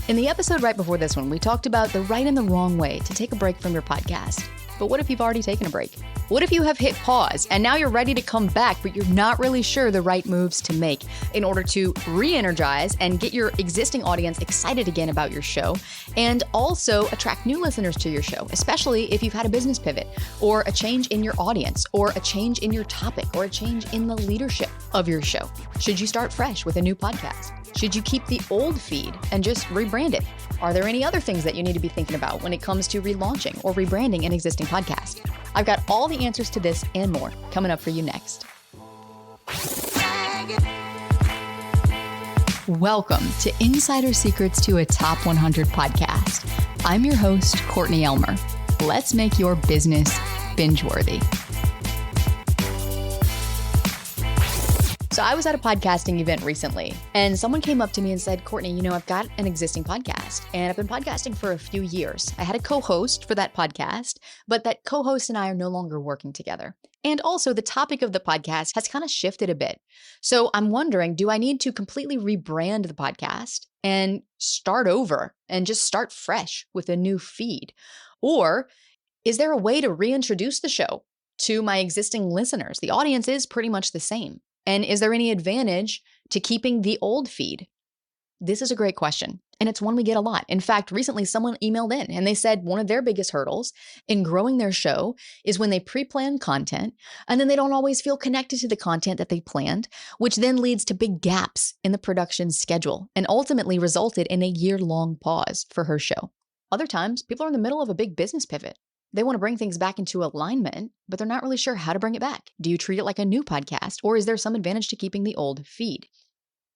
In the episode right before this one, we talked about the right and the wrong way to take a break from your podcast. But what if you've already taken a break? What if you have hit pause and now you're ready to come back, but you're not really sure the right moves to make in order to re-energize and get your existing audience excited again about your show and also attract new listeners to your show, especially if you've had a business pivot or a change in your audience or a change in your topic or a change in the leadership of your show? Should you start fresh with a new podcast? Should you keep the old feed and just rebrand it? Are there any other things that you need to be thinking about when it comes to relaunching or rebranding an existing podcast? I've got all the answers to this and more coming up for you next. Welcome to Insider Secrets to a Top 100 podcast. I'm your host, Courtney Elmer. Let's make your business binge-worthy. So I was at a podcasting event recently and someone came up to me and said, Courtney, I've got an existing podcast and I've been podcasting for a few years. I had a co-host for that podcast, but that co-host and I are no longer working together. And also the topic of the podcast has kind of shifted a bit. So I'm wondering, do I need to completely rebrand the podcast and start over and just start fresh with a new feed? Or is there a way to reintroduce the show to my existing listeners? The audience is pretty much the same. And is there any advantage to keeping the old feed? This is a great question, and it's one we get a lot. In fact, recently someone emailed in and they said one of their biggest hurdles in growing their show is when they pre-plan content and then they don't always feel connected to the content that they planned, which then leads to big gaps in the production schedule and ultimately resulted in a year-long pause for her show. Other times, people are in the middle of a big business pivot. They want to bring things back into alignment, but they're not really sure how to bring it back. Do you treat it like a new podcast, or is there some advantage to keeping the old feed?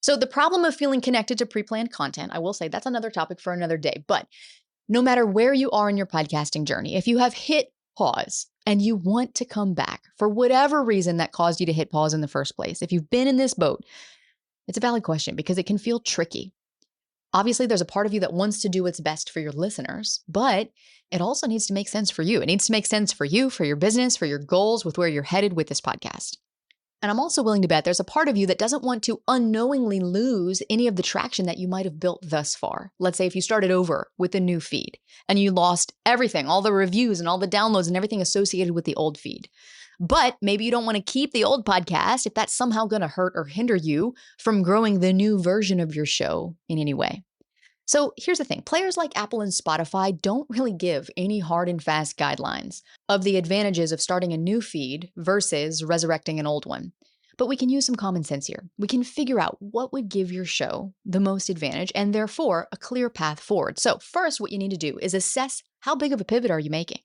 So the problem of feeling connected to pre-planned content, I will say that's another topic for another day. But no matter where you are in your podcasting journey, if you have hit pause and you want to come back for whatever reason that caused you to hit pause in the first place, if you've been in this boat, it's a valid question because it can feel tricky. Obviously, there's a part of you that wants to do what's best for your listeners, but it also needs to make sense for you. It needs to make sense for you, for your business, for your goals, with where you're headed with this podcast. And I'm also willing to bet there's a part of you that doesn't want to unknowingly lose any of the traction that you might have built thus far. Let's say if you started over with a new feed and you lost everything, all the reviews and all the downloads and everything associated with the old feed. But maybe you don't want to keep the old podcast if that's somehow going to hurt or hinder you from growing the new version of your show in any way. So here's the thing. Players like Apple and Spotify don't really give any hard and fast guidelines of the advantages of starting a new feed versus resurrecting an old one. But we can use some common sense here. We can figure out what would give your show the most advantage and therefore a clear path forward. So first, what you need to do is assess how big of a pivot are you making?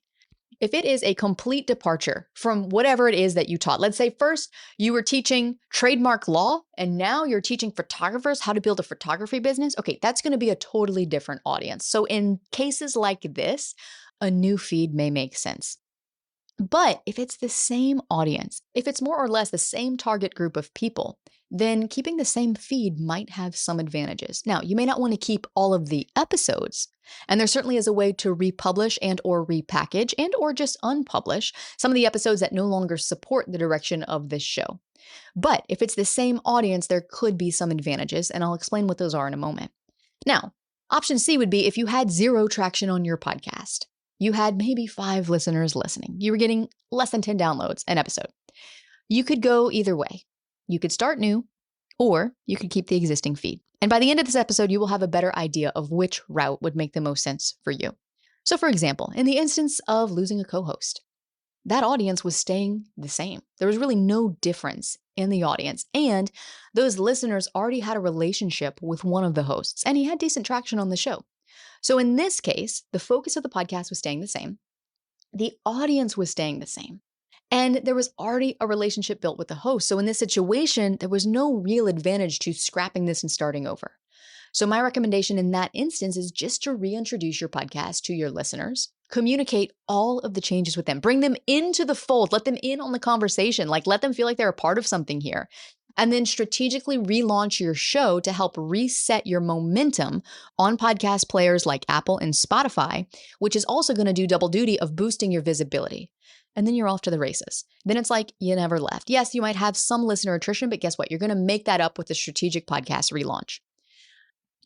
If it is a complete departure from whatever it is that you taught, let's say first you were teaching trademark law and now you're teaching photographers how to build a photography business. Okay, that's going to be a totally different audience. So in cases like this, a new feed may make sense. But if it's the same audience, if it's more or less the same target group of people, then keeping the same feed might have some advantages. Now, you may not want to keep all of the episodes, and there certainly is a way to republish and or repackage and or just unpublish some of the episodes that no longer support the direction of this show. But if it's the same audience, there could be some advantages, and I'll explain what those are in a moment. Now, option C would be if you had zero traction on your podcast. You had maybe 5 listeners listening. You were getting less than 10 downloads an episode. You could go either way. You could start new, or you could keep the existing feed. And by the end of this episode, you will have a better idea of which route would make the most sense for you. So for example, in the instance of losing a co-host, that audience was staying the same. There was really no difference in the audience. And those listeners already had a relationship with one of the hosts, and he had decent traction on the show. So in this case, the focus of the podcast was staying the same. The audience was staying the same. And there was already a relationship built with the host. So in this situation, there was no real advantage to scrapping this and starting over. So my recommendation in that instance is just to reintroduce your podcast to your listeners, communicate all of the changes with them, bring them into the fold, let them in on the conversation, let them feel like they're a part of something here. And then strategically relaunch your show to help reset your momentum on podcast players like Apple and Spotify, which is also going to do double duty of boosting your visibility. And then you're off to the races. Then it's like you never left. Yes, you might have some listener attrition, but guess what? You're going to make that up with a strategic podcast relaunch.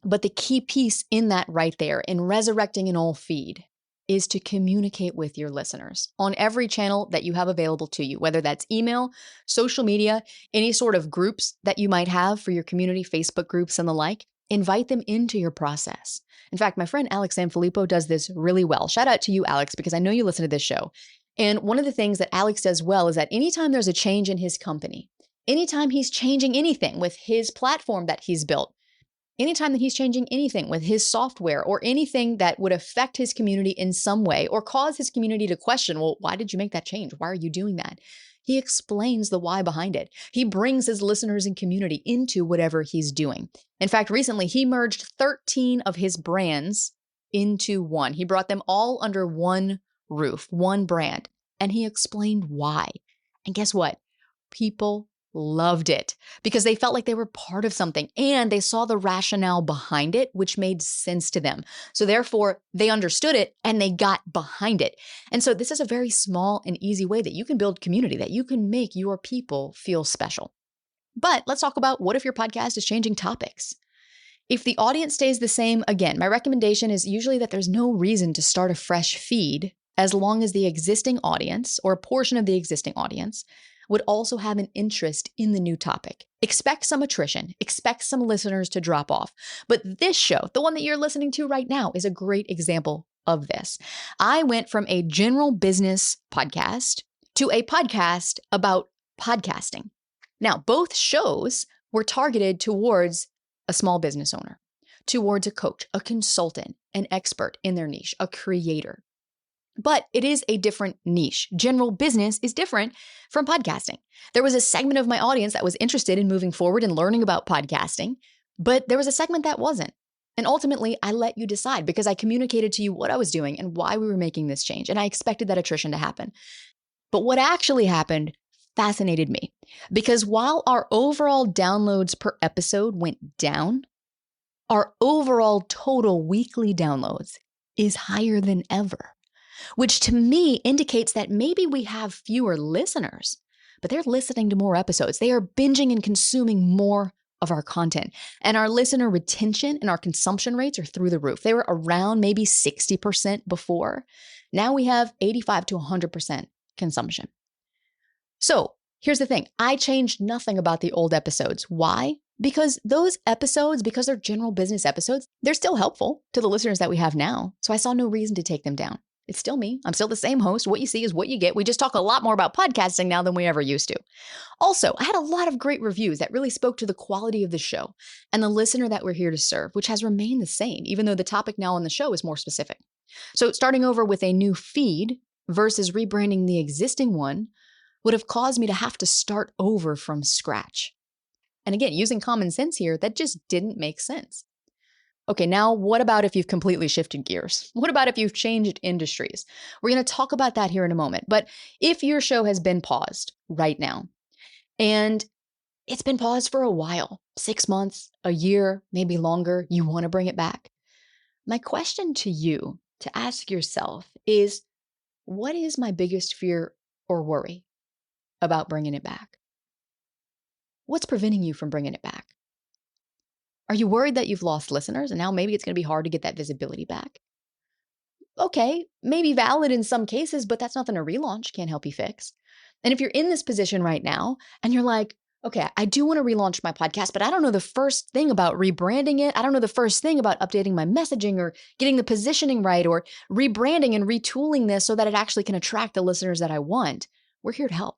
But the key piece in that right there, in resurrecting an old feed, is to communicate with your listeners on every channel that you have available to you, whether that's email, social media, any sort of groups that you might have for your community, Facebook groups and the like. Invite them into your process. In fact, my friend Alex Sanfilippo does this really well. Shout out to you, Alex, because I know you listen to this show. And one of the things that Alex does well is that anytime there's a change in his company, anytime he's changing anything with his platform that he's built, anytime that he's changing anything with his software or anything that would affect his community in some way or cause his community to question, well, why did you make that change? Why are you doing that? He explains the why behind it. He brings his listeners and community into whatever he's doing. In fact, recently he merged 13 of his brands into one. He brought them all under one roof, one brand, and he explained why. And guess what? People loved it because they felt like they were part of something and they saw the rationale behind it, which made sense to them. So therefore, they understood it and they got behind it. And so this is a very small and easy way that you can build community, that you can make your people feel special. But let's talk about what if your podcast is changing topics? If the audience stays the same, again, my recommendation is usually that there's no reason to start a fresh feed as long as the existing audience or a portion of the existing audience would also have an interest in the new topic. Expect some attrition, expect some listeners to drop off. But this show, the one that you're listening to right now, is a great example of this. I went from a general business podcast to a podcast about podcasting. Now, both shows were targeted towards a small business owner, towards a coach, a consultant, an expert in their niche, a creator. But it is a different niche. General business is different from podcasting. There was a segment of my audience that was interested in moving forward and learning about podcasting, but there was a segment that wasn't. And ultimately, I let you decide because I communicated to you what I was doing and why we were making this change. And I expected that attrition to happen. But what actually happened fascinated me because while our overall downloads per episode went down, our overall total weekly downloads is higher than ever. Which to me indicates that maybe we have fewer listeners, but they're listening to more episodes. They are binging and consuming more of our content. And our listener retention and our consumption rates are through the roof. They were around maybe 60% before. Now we have 85 to 100% consumption. So here's the thing. I changed nothing about the old episodes. Why? Because those episodes, because they're general business episodes, they're still helpful to the listeners that we have now. So I saw no reason to take them down. It's still me. I'm still the same host. What you see is what you get. We just talk a lot more about podcasting now than we ever used to. Also, I had a lot of great reviews that really spoke to the quality of the show and the listener that we're here to serve, which has remained the same, even though the topic now on the show is more specific. So starting over with a new feed versus rebranding the existing one would have caused me to have to start over from scratch. And again, using common sense here, that just didn't make sense. Okay, now what about if you've completely shifted gears? What about if you've changed industries? We're going to talk about that here in a moment. But if your show has been paused right now, and it's been paused for a while, 6 months, a year, maybe longer, you want to bring it back. My question to you to ask yourself is, what is my biggest fear or worry about bringing it back? What's preventing you from bringing it back? Are you worried that you've lost listeners and now maybe it's going to be hard to get that visibility back? Okay, maybe valid in some cases, but that's nothing a relaunch can't help you fix. And if you're in this position right now and you're like, okay, I do want to relaunch my podcast, but I don't know the first thing about rebranding it. I don't know the first thing about updating my messaging or getting the positioning right or rebranding and retooling this so that it actually can attract the listeners that I want. We're here to help.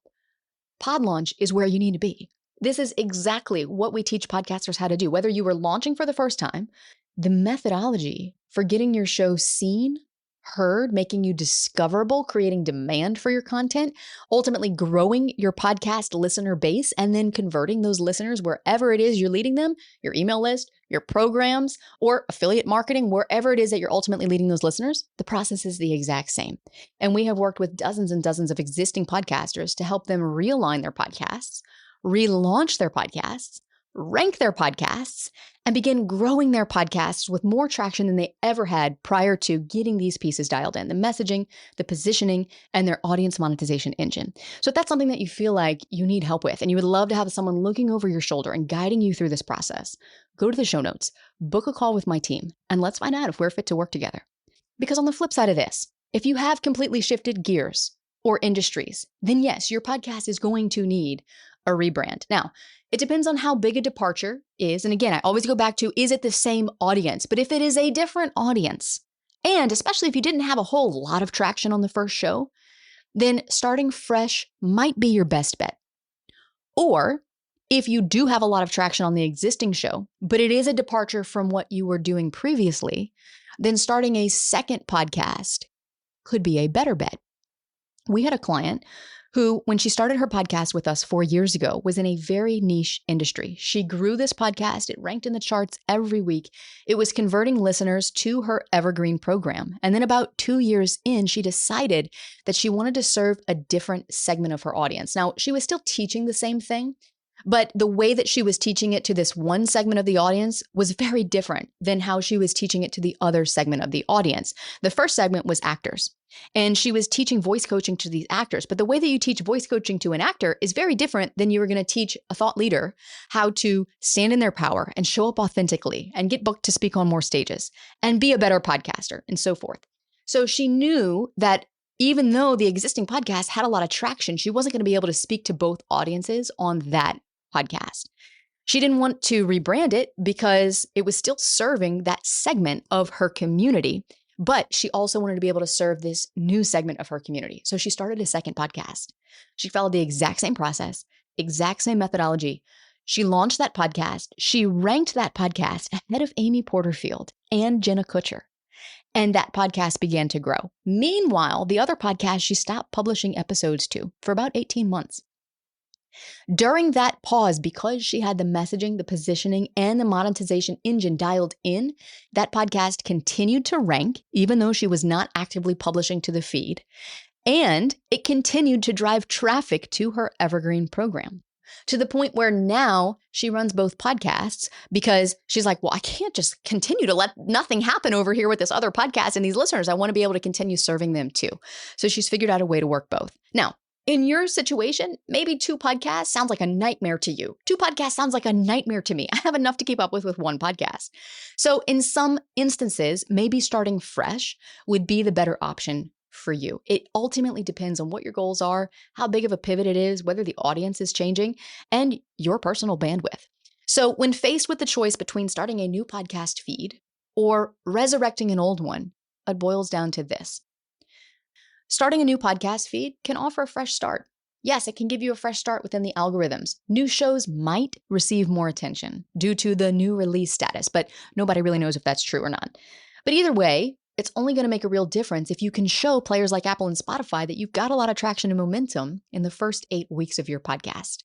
Pod launch is where you need to be. This is exactly what we teach podcasters how to do. Whether you were launching for the first time, the methodology for getting your show seen, heard, making you discoverable, creating demand for your content, ultimately growing your podcast listener base, and then converting those listeners wherever it is you're leading them, your email list, your programs, or affiliate marketing, wherever it is that you're ultimately leading those listeners, the process is the exact same. And we have worked with dozens and dozens of existing podcasters to help them realign their podcasts, relaunch their podcasts, rank their podcasts, and begin growing their podcasts with more traction than they ever had prior to getting these pieces dialed in, the messaging, the positioning, and their audience monetization engine. So if that's something that you feel like you need help with and you would love to have someone looking over your shoulder and guiding you through this process, go to the show notes, book a call with my team, and let's find out if we're fit to work together. Because on the flip side of this, if you have completely shifted gears or industries, then yes, your podcast is going to need a rebrand. Now, it depends on how big a departure is. And again, I always go back to, is it the same audience? But if it is a different audience, and especially if you didn't have a whole lot of traction on the first show, then starting fresh might be your best bet. Or if you do have a lot of traction on the existing show, but it is a departure from what you were doing previously, then starting a second podcast could be a better bet. We had a client who, when she started her podcast with us 4 years ago, was in a very niche industry. She grew this podcast. It ranked in the charts every week. It was converting listeners to her evergreen program. And then about 2 years in, she decided that she wanted to serve a different segment of her audience. Now, she was still teaching the same thing, but the way that she was teaching it to this one segment of the audience was very different than how she was teaching it to the other segment of the audience. The first segment was actors, and she was teaching voice coaching to these actors. But the way that you teach voice coaching to an actor is very different than you were going to teach a thought leader how to stand in their power and show up authentically and get booked to speak on more stages and be a better podcaster and so forth. So she knew that even though the existing podcast had a lot of traction, she wasn't going to be able to speak to both audiences on that podcast. She didn't want to rebrand it because it was still serving that segment of her community, but she also wanted to be able to serve this new segment of her community. So she started a second podcast. She followed the exact same process, exact same methodology. She launched that podcast. She ranked that podcast ahead of Amy Porterfield and Jenna Kutcher. And that podcast began to grow. Meanwhile, the other podcast she stopped publishing episodes to for about 18 months. During that pause, because she had the messaging, the positioning, and the monetization engine dialed in, that podcast continued to rank, even though she was not actively publishing to the feed. And it continued to drive traffic to her evergreen program, to the point where now she runs both podcasts because she's like, well, I can't just continue to let nothing happen over here with this other podcast and these listeners. I want to be able to continue serving them too. So she's figured out a way to work both. Now, in your situation, maybe 2 podcasts sounds like a nightmare to you. 2 podcasts sounds like a nightmare to me. I have enough to keep up with 1 podcast. So in some instances, maybe starting fresh would be the better option for you. It ultimately depends on what your goals are, how big of a pivot it is, whether the audience is changing, and your personal bandwidth. So when faced with the choice between starting a new podcast feed or resurrecting an old one, it boils down to this. Starting a new podcast feed can offer a fresh start. Yes, it can give you a fresh start within the algorithms. New shows might receive more attention due to the new release status, but nobody really knows if that's true or not. But either way, it's only going to make a real difference if you can show players like Apple and Spotify that you've got a lot of traction and momentum in the first 8 weeks of your podcast.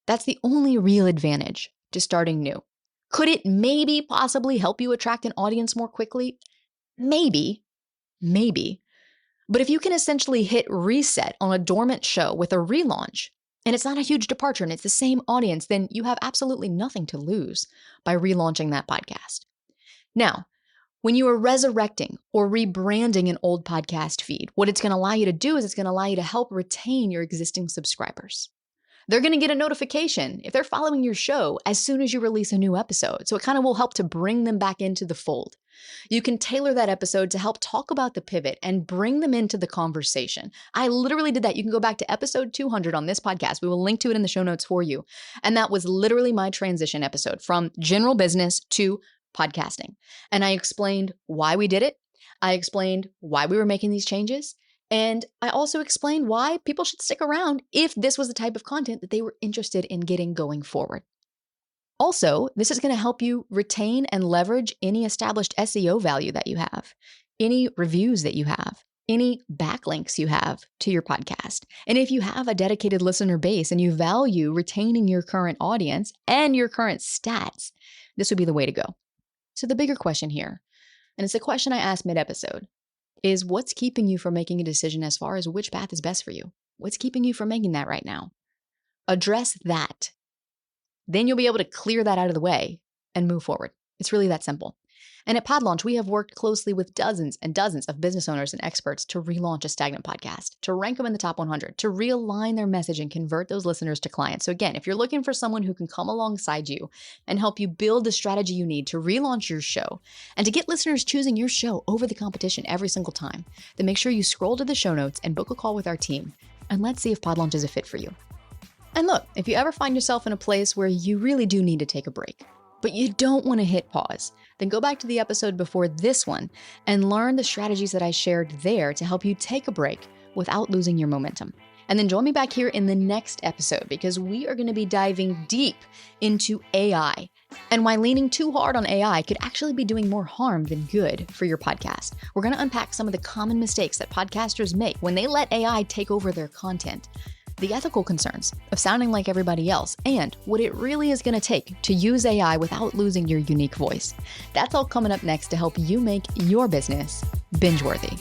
That's the only real advantage to starting new. Could it maybe possibly help you attract an audience more quickly? Maybe. But if you can essentially hit reset on a dormant show with a relaunch, and it's not a huge departure and it's the same audience, then you have absolutely nothing to lose by relaunching that podcast. Now, when you are resurrecting or rebranding an old podcast feed, what it's going to allow you to do is it's going to allow you to help retain your existing subscribers. They're going to get a notification if they're following your show as soon as you release a new episode. So it kind of will help to bring them back into the fold. You can tailor that episode to help talk about the pivot and bring them into the conversation. I literally did that. You can go back to episode 200 on this podcast. We will link to it in the show notes for you. And that was literally my transition episode from general business to podcasting. And I explained why we did it. I explained why we were making these changes. And I also explained why people should stick around if this was the type of content that they were interested in getting going forward. Also, this is going to help you retain and leverage any established SEO value that you have, any reviews that you have, any backlinks you have to your podcast. And if you have a dedicated listener base and you value retaining your current audience and your current stats, this would be the way to go. So the bigger question here, and it's a question I asked mid-episode, is what's keeping you from making a decision as far as which path is best for you? What's keeping you from making that right now? Address that. Then you'll be able to clear that out of the way and move forward. It's really that simple. And at Podlaunch, we have worked closely with dozens and dozens of business owners and experts to relaunch a stagnant podcast, to rank them in the top 100, to realign their message and convert those listeners to clients. So again, if you're looking for someone who can come alongside you and help you build the strategy you need to relaunch your show and to get listeners choosing your show over the competition every single time, then make sure you scroll to the show notes and book a call with our team. And let's see if Podlaunch is a fit for you. And look, if you ever find yourself in a place where you really do need to take a break, but you don't want to hit pause, then go back to the episode before this one and learn the strategies that I shared there to help you take a break without losing your momentum. And then join me back here in the next episode, because we are going to be diving deep into AI and why leaning too hard on AI could actually be doing more harm than good for your podcast. We're going to unpack some of the common mistakes that podcasters make when they let AI take over their content, the ethical concerns of sounding like everybody else, and what it really is going to take to use AI without losing your unique voice. That's all coming up next to help you make your business binge-worthy.